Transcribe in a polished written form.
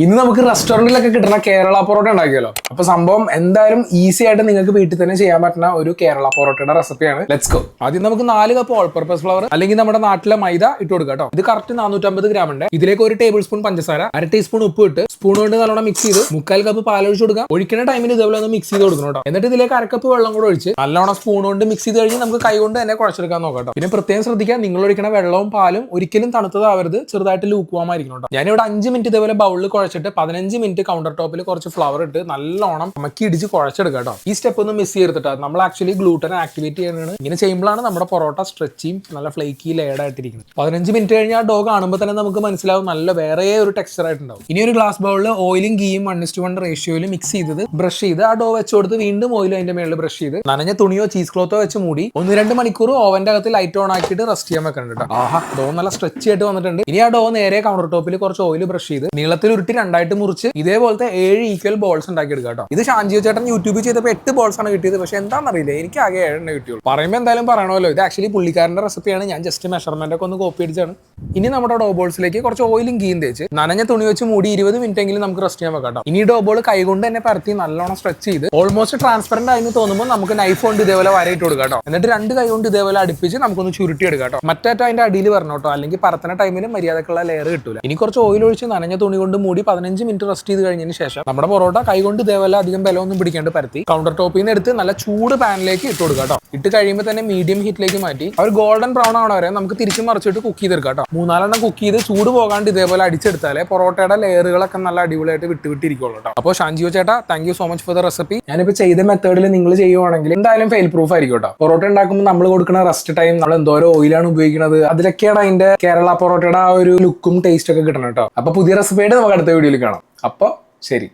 ഇന്ന് നമുക്ക് റെസ്റ്റോറന്റിലൊക്കെ കിട്ടുന്ന കേരള പൊറോട്ട ഉണ്ടാക്കിയല്ലോ. അപ്പൊ സംഭവം എന്തായാലും ഈസി ആയിട്ട് നിങ്ങൾക്ക് വീട്ടിൽ തന്നെ ചെയ്യാൻ പറ്റുന്ന ഒരു കേരള പൊറോട്ടയുടെ റെസിപ്പിയാണ്. Let's go. ആദ്യം നമുക്ക് 4 കപ്പ് ഓൾ പർപ്പസ് ഫ്ലവർ അല്ലെങ്കിൽ നമ്മുടെ നാട്ടിലെ മൈദ ഇട്ട് കൊടുക്കാം കേട്ടോ. ഇത് കറക്റ്റ് 450 ഗ്രാം ഉണ്ട്. ഇതിലേക്ക് 1 ടേബിൾ സ്പൂൺ പഞ്ചസാര, 1/2 ടീസ്പൂൺ ഉപ്പ് ഇട്ട് സ്പൂൺ കൊണ്ട് നല്ലോണം മിക്സ് ചെയ്ത് 3/4 കപ്പ് പാൽ ഒഴിച്ച് കൊടുക്കാം. ഒഴിക്കുന്ന ടൈമിൽ ഇതേപോലെ ഒന്ന് മിക്സ് ചെയ്ത് കൊടുക്കണം കേട്ടോ. എന്നിട്ട് ഇതിലേക്ക് 1/2 കപ്പ് വെള്ളം കൂടെ ഒഴിച്ച് നല്ലോണം സ്പൂൺ കൊണ്ട് മിക്സ് ചെയ്ത് കഴിഞ്ഞ് നമുക്ക് കൈ കൊണ്ട് തന്നെ കുഴച്ചെടുക്കാൻ നോക്കാം കേട്ടോ. പിന്നെ പ്രത്യേകം ശ്രദ്ധിക്കുക, നിങ്ങൾ ഒഴിക്കുന്ന വെള്ളവും പാലും ഒരിക്കലും തണുത്തതാവരുത്, ചെറുതായിട്ട് ലൂക്കുവാമായിരിക്കണം കേട്ടോ. ഞാനിവിടെ 5 മിനിറ്റ് ഇതേപോലെ ബൗളിൽ കുഴച്ചിട്ട് 15 മിനിറ്റ് കൗണ്ടർ ടോപ്പിൽ കുറച്ച് ഫ്ലവർ ഇട്ട് നല്ലോണം മക്കി ഇടിച്ച് കുഴച്ചെടുക്കുക കേട്ടോ. ഈ സ്റ്റെപ്പ് ഒന്നും മിസ് ചെയ്തിട്ടാ. നമ്മൾ ആക്ച്വലി ഗ്ലൂട്ടൻ ആക്ടിവേറ്റ് ചെയ്യുന്നതാണ്. ഇങ്ങനെ ചെയ്യുമ്പോഴാണ് നമ്മുടെ പൊറോട്ട സ്ട്രെച്ചിയും നല്ല ഫ്ലേക്കി ലെയർഡ് ആയിട്ടിരിക്കുന്നത്. 15 മിനിറ്റ് കഴിഞ്ഞ് ആ ഡോ കാണുമ്പോൾ തന്നെ നമുക്ക് മനസ്സിലാവും നല്ല വേറെ ഒരു ടെക്സ്ചർ ആയിട്ടുണ്ടാവും. ഇനി ഒരു ഗ്ലാസ് ബൗളിൽ ഓയിലും ഗീയും 1:1 റേഷ്യോയിൽ മിക്സ് ചെയ്ത് ബ്രഷ് ചെയ്ത് ആ ഡോ വെച്ച് കൊടുത്ത് വീണ്ടും ഓയിൽ അതിന്റെ മേളിൽ ബ്രഷ് ചെയ്ത് നനഞ്ഞ തുണിയോ ചീസ് ക്ലോത്തോ വെച്ച് മൂടി 1-2 മണിക്കൂർ ഓവന്റെ അകത്ത് ലൈറ്റ് ഓൺ ആക്കിയിട്ട് റെസ്റ്റ് ചെയ്യാൻ വെക്കണം കേട്ടോ. ആഹാ, ഡോ നല്ല സ്ട്രെച്ച് ആയിട്ട് വന്നിട്ടുണ്ട്. ഇനി ആ ഡോ നേരെ കൗണ്ടർ ടോപ്പിൽ കുറച്ച് ഓയിൽ ബ്രഷ് ചെയ്ത് നീളത്തിൽ ഉരുട്ടി 2ആയിട്ട് മുറിച്ച് ഇതേപോലത്തെ 7 ഈക്വൽ ബോൾസ് ഉണ്ടാക്കി എടുക്കുക കേട്ടോ. ഇത് ഷാൻജിയോ ചേട്ടൻ യൂട്യൂബിൽ ചെയ്തപ്പോൾ 8 ബോൾസ് ആണ് കിട്ടിയത്. പക്ഷെ എന്താണെന്നറിയില്ല, എനിക്ക് ആകെ 7 കിട്ടിയുള്ളൂ. പറയുമ്പോൾ എന്തായാലും പറയണമല്ലോ, ഇത് ആക്ച്വലി പുള്ളിക്കാരന്റെ റെസിപ്പിയാണ്. ഞാൻ ജസ്റ്റ് മെഷർമെന്റ് ഒക്കെ ഒന്ന് കോപ്പി അടിച്ചാണ്. ഇനി നമ്മുടെ ഡോ ബോൾസിലേക്ക് കുറച്ച് ഓയിലും ഗീയും തേച്ച് നനഞ്ഞ തുണി വെച്ച് മൂടി 20 മിനിറ്റ് എങ്കിലും നമുക്ക് റെസ്റ്റ് ചെയ്യാൻ വെക്കാം കേട്ടോ. ഇനി ഡോ ബോൾ കൈകൊണ്ട് തന്നെ പരത്തി നല്ലോണം സ്ട്രെച്ച് ചെയ്ത് ഓൾമോസ്റ്റ് ട്രാൻസ്പെറന്റ് ആയി തോന്നുമ്പോൾ നമുക്ക് നൈഫ് കൊണ്ട് ഇതേപോലെ വരയിട്ട് കൊടുക്കാം കേട്ടോ. എന്നിട്ട് 2 കൈ കൊണ്ട് ഇതേപോലെ അടുപ്പിച്ച് നമുക്കൊന്ന് ചുരുട്ടി എടുക്കാം കേട്ടോ. മറ്റേറ്റം അതിന്റെ അടിയിൽ വരണം കേട്ടോ, അല്ലെങ്കിൽ പരത്തുന്ന ടൈമിന് മര്യാദക്കുള്ള ലെയർ കിട്ടൂല. ഇനി കുറച്ച് ഓയിൽ ഒഴിച്ച് നനഞ്ഞ തുണി കൊണ്ട് മൂടി 15 മിനിറ്റ് റെസ്റ്റ് ചെയ്ത് കഴിഞ്ഞതിന് ശേഷം നമ്മുടെ പൊറോട്ട കൈകൊണ്ട് ഇതേപോലെ അധികം ബലമൊന്നും പിടിക്കാണ്ട് പരത്തി കൗണ്ടർ ടോപ്പിൽ നിന്ന് എടുത്ത് നല്ല ചൂട് പാനിലേക്ക് ഇട്ട് കൊടുക്കാം കേട്ടോ. ഇട്ട് കഴിയുമ്പോൾ തന്നെ മീഡിയം ഹീറ്റിലേക്ക് മാറ്റി അവർ ഗോൾഡൻ ബ്രൗൺ ആവണ വരെ നമുക്ക് തിരിച്ചും മറിച്ചിട്ട് കുക്ക് ചെയ്തെടുക്കാം കേട്ടോ. 3-4 കുക്ക് ചെയ്ത് ചൂട് പോകാണ്ട് ഇതേപോലെ അടിച്ചെടുത്താലേ പൊറോട്ടയുടെ ലെയറുകളൊക്കെ നല്ല അടിപൊളിയായിട്ട് വിട്ടിരിക്കുള്ളൂ കേട്ടോ. അപ്പോൾ ഷാൻജിയോ ചേട്ടാ, thank you so much for the recipe. ഞാനിപ്പോൾ ചെയ്ത മെത്തേഡിൽ നിങ്ങൾ ചെയ്യുവാണെങ്കിൽ എന്തായാലും ഫെയിൽ പ്രൂഫ് ആയിരിക്കും കേട്ടോ. പൊറോട്ട ഉണ്ടാക്കുമ്പോൾ നമ്മൾ കൊടുക്കുന്ന റെസ്റ്റ് ടൈം, നമ്മൾ എന്തോരം ഓയിലാണ് ഉപയോഗിക്കുന്നത്, അതിലൊക്കെയാണ് അതിന്റെ കേരള പൊറോട്ടയുടെ ആ ഒരു ലുക്കും ടേസ്റ്റ് ഒക്കെ കിട്ടണം കേട്ടോ. അപ്പൊ പുതിയ റെസിപ്പിയായിട്ട് നമുക്ക് അടുത്ത വീഡിയോയിൽ കാണാം. അപ്പോൾ ശരി.